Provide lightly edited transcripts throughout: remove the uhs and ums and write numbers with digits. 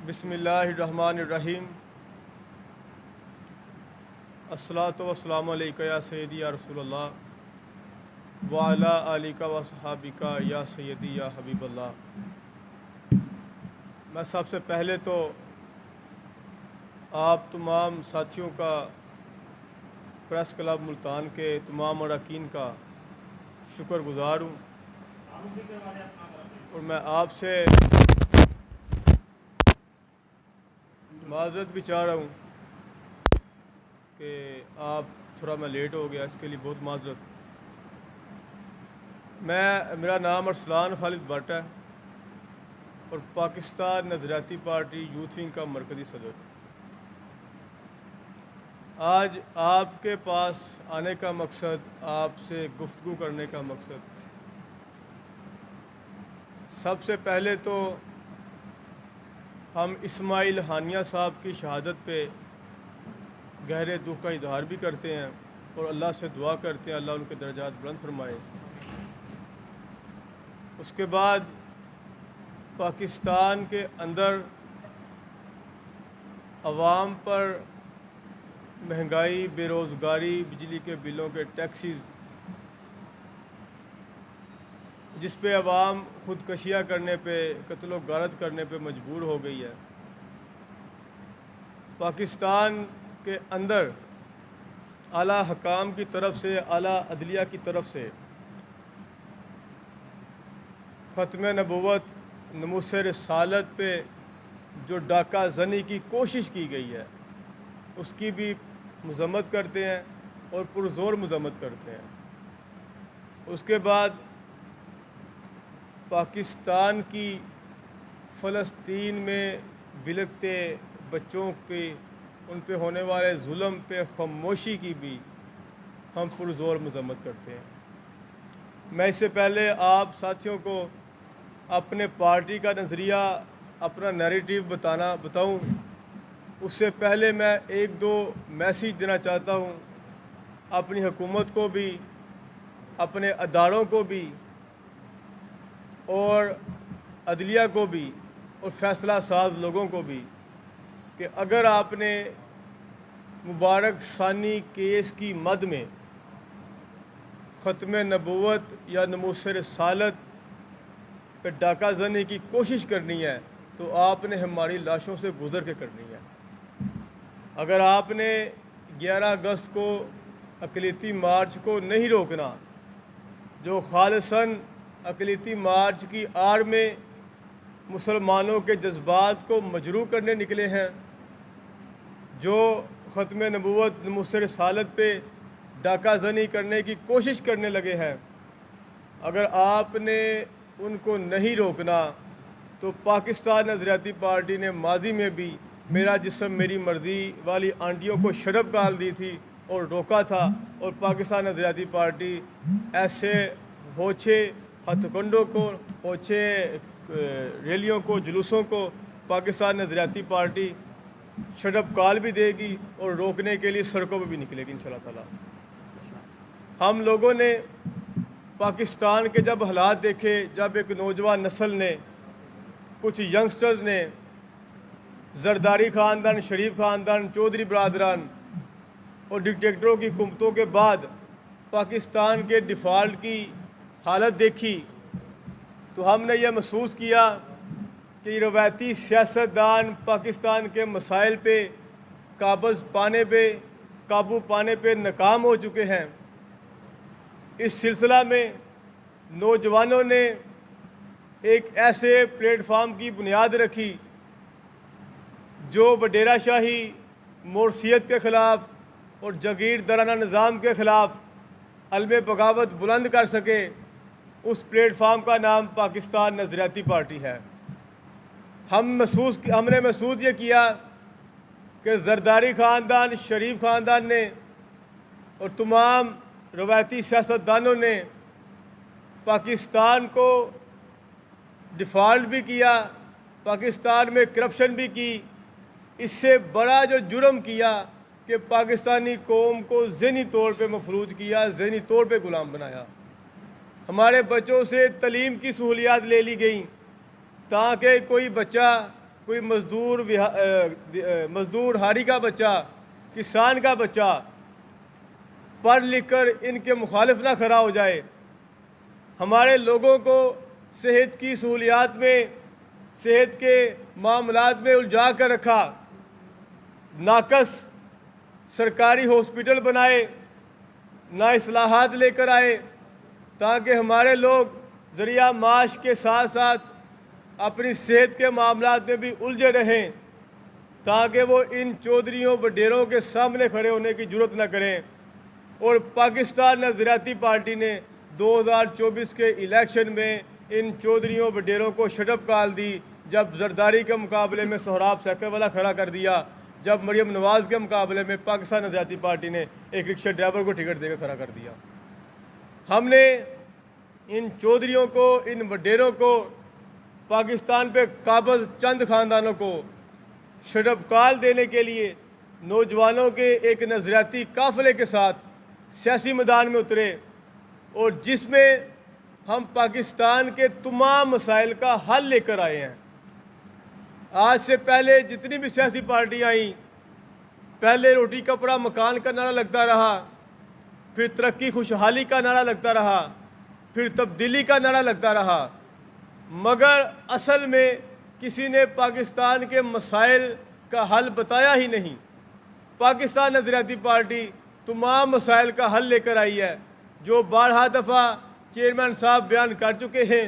بسم اللہ الرحمن الرحیم۔ الصلاۃ والسلام علیکہ یا سیدی یا رسول اللہ وعلی آلکہ و صحابکہ یا سیدی یا حبیب اللہ۔ میں سب سے پہلے تو آپ تمام ساتھیوں کا، پریس کلب ملتان کے تمام اراکین کا شکر گزار ہوں، اور میں آپ سے معذرت بھی چاہ رہا ہوں کہ میں لیٹ ہو گیا، اس کے لیے بہت معذرت۔ میرا نام ارسلان خالد بٹ ہے اور پاکستان نظریاتی پارٹی یوتھ ونگ کا مرکزی صدر۔ آج آپ کے پاس آنے کا مقصد، آپ سے گفتگو کرنے کا مقصد، سب سے پہلے تو ہم اسماعیل ہانیہ صاحب کی شہادت پہ گہرے دکھ کا اظہار بھی کرتے ہیں اور اللہ سے دعا کرتے ہیں اللہ ان کے درجات بلند فرمائے۔ اس کے بعد پاکستان کے اندر عوام پر مہنگائی، بے روزگاری، بجلی کے بلوں کے ٹیکسز، جس پہ عوام خودکشیاں کرنے پہ، قتل و غارت کرنے پہ مجبور ہو گئی ہے۔ پاکستان کے اندر اعلیٰ حکام کی طرف سے، اعلیٰ عدلیہ کی طرف سے ختم نبوت، ناموس رسالت پہ جو ڈاکہ زنی کی کوشش کی گئی ہے، اس کی بھی مذمت کرتے ہیں اور پرزور مذمت کرتے ہیں۔ اس کے بعد پاکستان کی فلسطین میں بلکتے بچوں پہ، ان پہ ہونے والے ظلم پہ خاموشی کی بھی ہم پرزور مذمت کرتے ہیں۔ میں اس سے پہلے آپ ساتھیوں کو اپنے پارٹی کا نظریہ، اپنا نیریٹیو بتاؤں، اس سے پہلے میں ایک دو میسیج دینا چاہتا ہوں اپنی حکومت کو بھی، اپنے اداروں کو بھی، اور عدلیہ کو بھی، اور فیصلہ ساز لوگوں کو بھی، کہ اگر آپ نے مبارک ثانی کیس کی مد میں ختم نبوت یا ناموس رسالت پہ ڈاکہ زنی کی کوشش کرنی ہے تو آپ نے ہماری لاشوں سے گزر کے کرنی ہے۔ اگر آپ نے 11 اگست کو اقلیتی مارچ کو نہیں روکنا، جو خالصاً اقلیتی مارچ کی آڑ میں مسلمانوں کے جذبات کو مجروح کرنے نکلے ہیں، جو ختم نبوت، ناموس رسالت پہ ڈاکہ زنی کرنے کی کوشش کرنے لگے ہیں، اگر آپ نے ان کو نہیں روکنا تو پاکستان نظریاتی پارٹی نے ماضی میں بھی میرا جسم میری مرضی والی آنٹیوں کو شرب ڈال دی تھی اور روکا تھا، اور پاکستان نظریاتی پارٹی ایسے ہوچے ہتھ کنڈوں کو، ہوچے ریلیوں کو، جلوسوں کو پاکستان نظریاتی پارٹی شرب کال بھی دے گی اور روکنے کے لیے سڑکوں پہ بھی نکلے گی انشاءاللہ تعالی۔ ہم لوگوں نے پاکستان کے جب حالات دیکھے، جب ایک نوجوان نسل نے، کچھ ینگسٹرز نے، زرداری خاندان، شریف خاندان، چودھری برادران اور ڈکٹیٹروں کی حکومتوں کے بعد پاکستان کے ڈیفالٹ کی حالت دیکھی، تو ہم نے یہ محسوس کیا کہ روایتی سیاستدان پاکستان کے مسائل پہ قابو پانے پہ ناکام ہو چکے ہیں۔ اس سلسلہ میں نوجوانوں نے ایک ایسے پلیٹ فارم کی بنیاد رکھی جو وڈیرا شاہی، مورثیت کے خلاف اور جاگیردارانہ نظام کے خلاف علم بغاوت بلند کر سکے۔ اس پلیٹ فارم کا نام پاکستان نظریاتی پارٹی ہے۔ ہم نے محسوس یہ کیا کہ زرداری خاندان، شریف خاندان نے اور تمام روایتی سیاستدانوں نے پاکستان کو ڈیفالٹ بھی کیا، پاکستان میں کرپشن بھی کی، اس سے بڑا جو جرم کیا کہ پاکستانی قوم کو ذہنی طور پہ مفلوج کیا، ذہنی طور پہ غلام بنایا۔ ہمارے بچوں سے تعلیم کی سہولیات لے لی گئیں تاکہ کوئی بچہ کوئی مزدور ہاری کا بچہ، کسان کا بچہ پڑھ لکھ کر ان کے مخالف نہ کھڑا ہو جائے۔ ہمارے لوگوں کو صحت کی سہولیات میں، صحت کے معاملات میں الجھا کر رکھا، ناقص سرکاری ہاسپٹل بنائے، نا اصلاحات لے کر آئے تاکہ ہمارے لوگ ذریعہ معاش کے ساتھ ساتھ اپنی صحت کے معاملات میں بھی الجھے رہیں، تاکہ وہ ان چودھریوں وڈیروں کے سامنے کھڑے ہونے کی جرات نہ کریں۔ اور پاکستان نظریاتی پارٹی نے 2024 کے الیکشن میں ان چودھریوں وڈیروں کو شٹ اپ کال دی، جب زرداری کے مقابلے میں سہراب سائیکل والا کھڑا کر دیا، جب مریم نواز کے مقابلے میں پاکستان نظریاتی پارٹی نے ایک رکشہ ڈرائیور کو ٹکٹ دے کر کھڑا کر دیا۔ ہم نے ان چودھریوں کو، ان وڈیروں کو، پاکستان پہ قابض چند خاندانوں کو شٹ اپ کال دینے کے لیے نوجوانوں کے ایک نظریاتی قافلے کے ساتھ سیاسی میدان میں اترے، اور جس میں ہم پاکستان کے تمام مسائل کا حل لے کر آئے ہیں۔ آج سے پہلے جتنی بھی سیاسی پارٹیاں آئیں، پہلے روٹی کپڑا مکان کا نعرہ لگتا رہا، پھر ترقی خوشحالی کا نعرہ لگتا رہا، پھر تبدیلی کا نعرہ لگتا رہا، مگر اصل میں کسی نے پاکستان کے مسائل کا حل بتایا ہی نہیں۔ پاکستان نظریاتی پارٹی تمام مسائل کا حل لے کر آئی ہے، جو بارہا دفعہ چیئرمین صاحب بیان کر چکے ہیں۔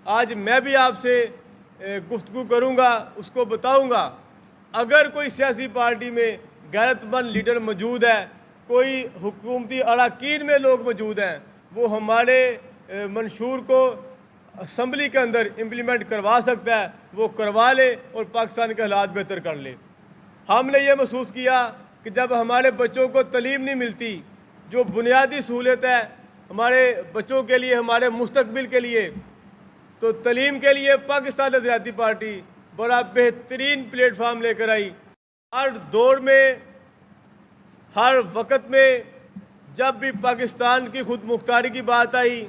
آج میں بھی آپ سے گفتگو کروں گا، اس کو بتاؤں گا۔ اگر کوئی سیاسی پارٹی میں غیرت مند لیڈر موجود ہے، کوئی حکومتی اراکین میں لوگ موجود ہیں، وہ ہمارے منشور کو اسمبلی کے اندر امپلیمنٹ کروا سکتا ہے، وہ کروا لے اور پاکستان کے حالات بہتر کر لے۔ ہم نے یہ محسوس کیا کہ جب ہمارے بچوں کو تعلیم نہیں ملتی، جو بنیادی سہولت ہے ہمارے بچوں کے لیے، ہمارے مستقبل کے لیے، تو تعلیم کے لیے پاکستان نظریاتی پارٹی بڑا بہترین پلیٹ فارم لے کر آئی۔ ہر دور میں، ہر وقت میں جب بھی پاکستان کی خود مختاری کی بات آئی،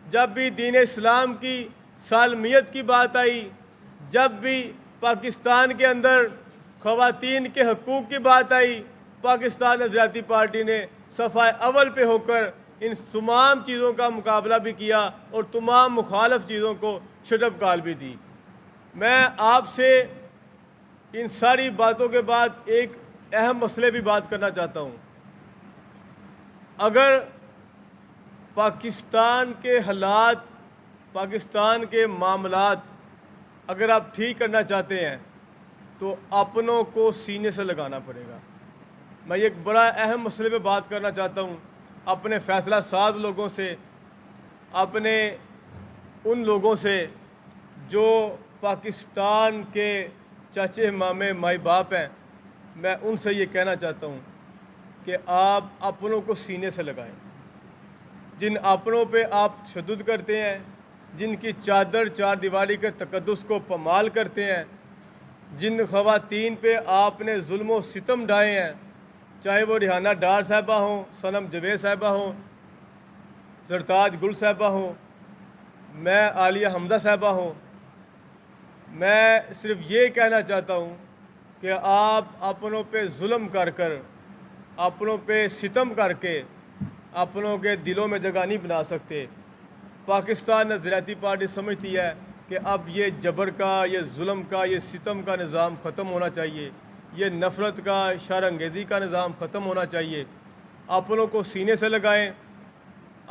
جب بھی دین اسلام کی سالمیت کی بات آئی، جب بھی پاکستان کے اندر خواتین کے حقوق کی بات آئی، پاکستان نظریاتی پارٹی نے صفحہ اول پہ ہو کر ان تمام چیزوں کا مقابلہ بھی کیا اور تمام مخالف چیزوں کو شٹ اپ کال بھی دی۔ میں آپ سے ان ساری باتوں کے بعد ایک اہم مسئلے بھی بات کرنا چاہتا ہوں۔ اگر پاکستان کے حالات، پاکستان کے معاملات اگر آپ ٹھیک کرنا چاہتے ہیں تو اپنوں کو سینے سے لگانا پڑے گا۔ میں ایک بڑا اہم مسئلے پہ بات کرنا چاہتا ہوں، اپنے فیصلہ ساز لوگوں سے، اپنے ان لوگوں سے جو پاکستان کے چاچے مامے مائی باپ ہیں۔ میں ان سے یہ کہنا چاہتا ہوں کہ آپ اپنوں کو سینے سے لگائیں۔ جن اپنوں پہ آپ تشدد کرتے ہیں، جن کی چادر چار دیواری کے تقدس کو پامال کرتے ہیں، جن خواتین پہ آپ نے ظلم و ستم ڈھائے ہیں، چاہے وہ ریحانہ ڈار صاحبہ ہوں، صنم جوید صاحبہ ہوں، زرتاج گل صاحبہ ہوں، میں عالیہ حمزہ صاحبہ ہوں، میں صرف یہ کہنا چاہتا ہوں کہ آپ اپنوں پہ ظلم کر کر، اپنوں پہ ستم کر کے اپنوں کے دلوں میں جگہ نہیں بنا سکتے۔ پاکستان نظریاتی پارٹی سمجھتی ہے کہ اب یہ جبر کا، یہ ظلم کا، یہ ستم کا نظام ختم ہونا چاہیے، یہ نفرت کا، شر انگیزی کا نظام ختم ہونا چاہیے۔ اپنوں کو سینے سے لگائیں،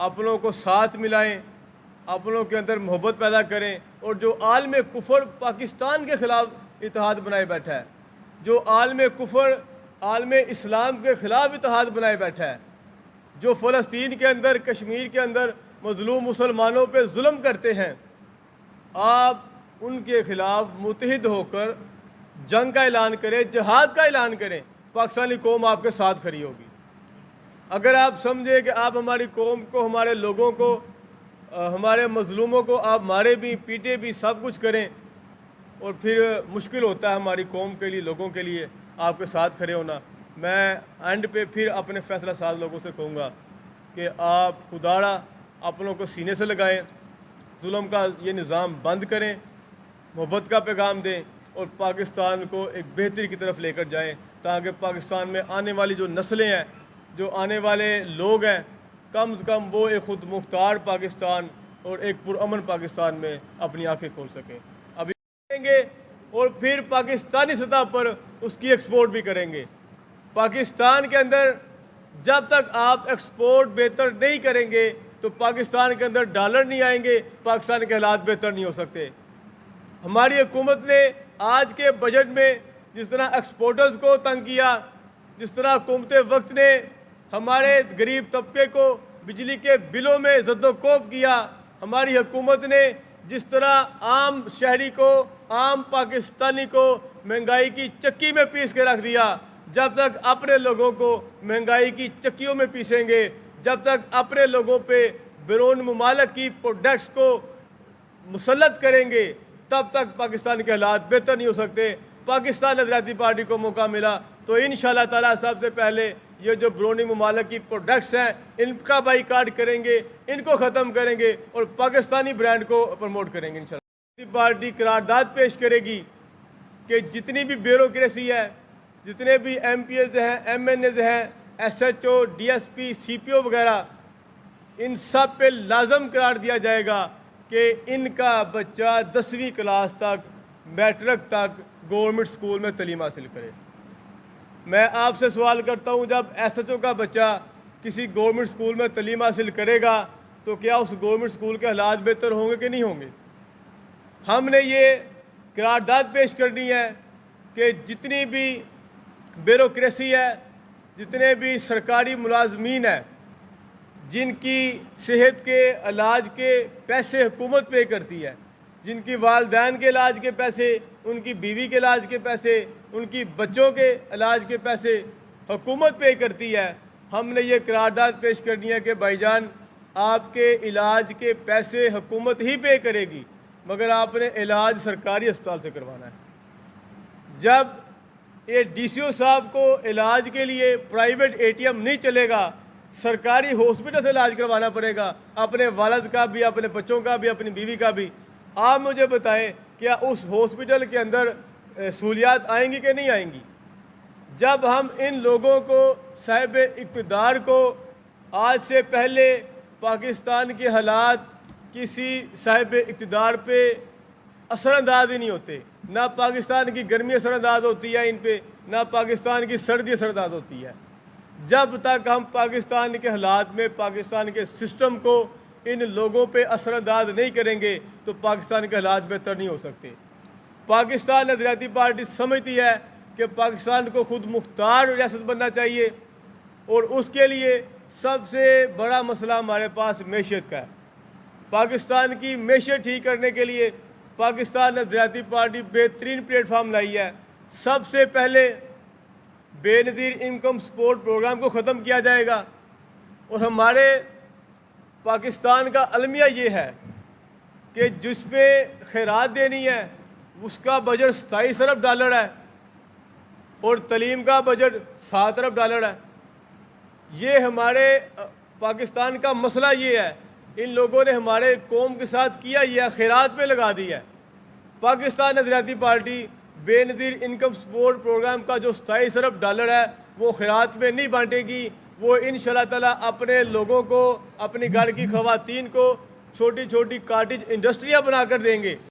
اپنوں کو ساتھ ملائیں، اپنوں کے اندر محبت پیدا کریں، اور جو عالم کفر پاکستان کے خلاف اتحاد بنائے بیٹھا ہے، جو عالم کفر عالم اسلام کے خلاف اتحاد بنائے بیٹھا ہے، جو فلسطین کے اندر، کشمیر کے اندر مظلوم مسلمانوں پہ ظلم کرتے ہیں، آپ ان کے خلاف متحد ہو کر جنگ کا اعلان کریں، جہاد کا اعلان کریں۔ پاکستانی قوم آپ کے ساتھ کھڑی ہوگی۔ اگر آپ سمجھیں کہ آپ ہماری قوم کو، ہمارے لوگوں کو، ہمارے مظلوموں کو آپ مارے بھی، پیٹے بھی، سب کچھ کریں، اور پھر مشکل ہوتا ہے ہماری قوم کے لیے، لوگوں کے لیے آپ کے ساتھ کھڑے ہونا۔ میں اینڈ پہ پھر اپنے فیصلہ ساز لوگوں سے کہوں گا کہ آپ خدارا اپنوں کو سینے سے لگائیں، ظلم کا یہ نظام بند کریں، محبت کا پیغام دیں، اور پاکستان کو ایک بہتری کی طرف لے کر جائیں، تاکہ پاکستان میں آنے والی جو نسلیں ہیں، جو آنے والے لوگ ہیں، کم از کم وہ ایک خود مختار پاکستان اور ایک پرامن پاکستان میں اپنی آنکھیں کھول سکیں۔ ابھی کریں گے اور پھر پاکستانی سطح پر اس کی ایکسپورٹ بھی کریں گے۔ پاکستان کے اندر جب تک آپ ایکسپورٹ بہتر نہیں کریں گے تو پاکستان کے اندر ڈالر نہیں آئیں گے، پاکستان کے حالات بہتر نہیں ہو سکتے۔ ہماری حکومت نے آج کے بجٹ میں جس طرح ایکسپورٹرز کو تنگ کیا، جس طرح حکومت وقت نے ہمارے غریب طبقے کو بجلی کے بلوں میں زد و کوب کیا، ہماری حکومت نے جس طرح عام شہری کو، عام پاکستانی کو مہنگائی کی چکی میں پیس کے رکھ دیا، جب تک اپنے لوگوں کو مہنگائی کی چکیوں میں پیسیں گے، جب تک اپنے لوگوں پہ بیرون ممالک کی پروڈکٹس کو مسلط کریں گے، تب تک پاکستان کے حالات بہتر نہیں ہو سکتے۔ پاکستان نظریاتی پارٹی کو موقع ملا تو انشاءاللہ تعالیٰ سب سے پہلے یہ جو بیرونی ممالک کی پروڈکٹس ہیں ان کا بائیکاٹ کریں گے، ان کو ختم کریں گے اور پاکستانی برانڈ کو پروموٹ کریں گے انشاءاللہ۔ نظریاتی پارٹی قرارداد پیش کرے گی کہ جتنی بھی بیوروکریسی ہے، جتنے بھی ایم پی ایز ہیں، ایم این ایز ہیں، S H O, D S P, C P O وغیرہ، ان سب پہ لازم قرار دیا جائے گا کہ ان کا بچہ 10ویں کلاس تک، میٹرک تک گورنمنٹ سکول میں تعلیم حاصل کرے۔ میں آپ سے سوال کرتا ہوں، جب ایس ایچ او کا بچہ کسی گورنمنٹ سکول میں تعلیم حاصل کرے گا تو کیا اس گورنمنٹ سکول کے حالات بہتر ہوں گے کہ نہیں ہوں گے؟ ہم نے یہ قرارداد پیش کرنی ہے کہ جتنی بھی بیوروکریسی ہے، جتنے بھی سرکاری ملازمین ہیں جن کی صحت کے علاج کے پیسے حکومت پے کرتی ہے، جن کی والدین کے علاج کے پیسے، ان کی بیوی کے علاج کے پیسے، ان کی بچوں کے علاج کے پیسے حکومت پے کرتی ہے، ہم نے یہ قرارداد پیش کرنی ہے کہ بھائی جان آپ کے علاج کے پیسے حکومت ہی پے کرے گی، مگر آپ نے علاج سرکاری اسپتال سے کروانا ہے۔ جب یہ ڈی سی او صاحب کو علاج کے لیے پرائیویٹ اے ٹی ایم نہیں چلے گا، سرکاری ہاسپٹل سے علاج کروانا پڑے گا، اپنے والد کا بھی، اپنے بچوں کا بھی، اپنی بیوی کا بھی۔ آپ مجھے بتائیں کیا اس ہاسپٹل کے اندر سہولیات آئیں گی کہ نہیں آئیں گی؟ جب ہم ان لوگوں کو، صاحب اقتدار کو، آج سے پہلے پاکستان کے حالات کسی صاحب اقتدار پہ اثر انداز ہی نہیں ہوتے، نہ پاکستان کی گرمی اثر انداز ہوتی ہے ان پہ، نہ پاکستان کی سردی اثر انداز ہوتی ہے۔ جب تک ہم پاکستان کے حالات میں پاکستان کے سسٹم کو ان لوگوں پہ اثر انداز نہیں کریں گے تو پاکستان کے حالات بہتر نہیں ہو سکتے۔ پاکستان نظریاتی پارٹی سمجھتی ہے کہ پاکستان کو خود مختار ریاست بننا چاہیے، اور اس کے لیے سب سے بڑا مسئلہ ہمارے پاس معیشت کا ہے۔ پاکستان کی معیشت ٹھیک کرنے کے لیے پاکستان نظریاتی پارٹی بہترین پلیٹ فارم لائی ہے۔ سب سے پہلے بے نظیر انکم سپورٹ پروگرام کو ختم کیا جائے گا، اور ہمارے پاکستان کا المیہ یہ ہے کہ جس پہ خیرات دینی ہے اس کا بجٹ 27 ارب ڈالر ہے اور تعلیم کا بجٹ 7 ارب ڈالر ہے۔ یہ ہمارے پاکستان کا مسئلہ یہ ہے، ان لوگوں نے ہمارے قوم کے ساتھ کیا یہ خیرات پہ لگا دی ہے۔ پاکستان نظریاتی پارٹی بے نظیر انکم سپورٹ پروگرام کا جو 27 ارب ڈالر ہے وہ خیرات میں نہیں بانٹے گی، وہ انشاءاللہ تعالیٰ اپنے لوگوں کو، اپنی گھر کی خواتین کو چھوٹی چھوٹی کاٹیج انڈسٹریاں بنا کر دیں گے۔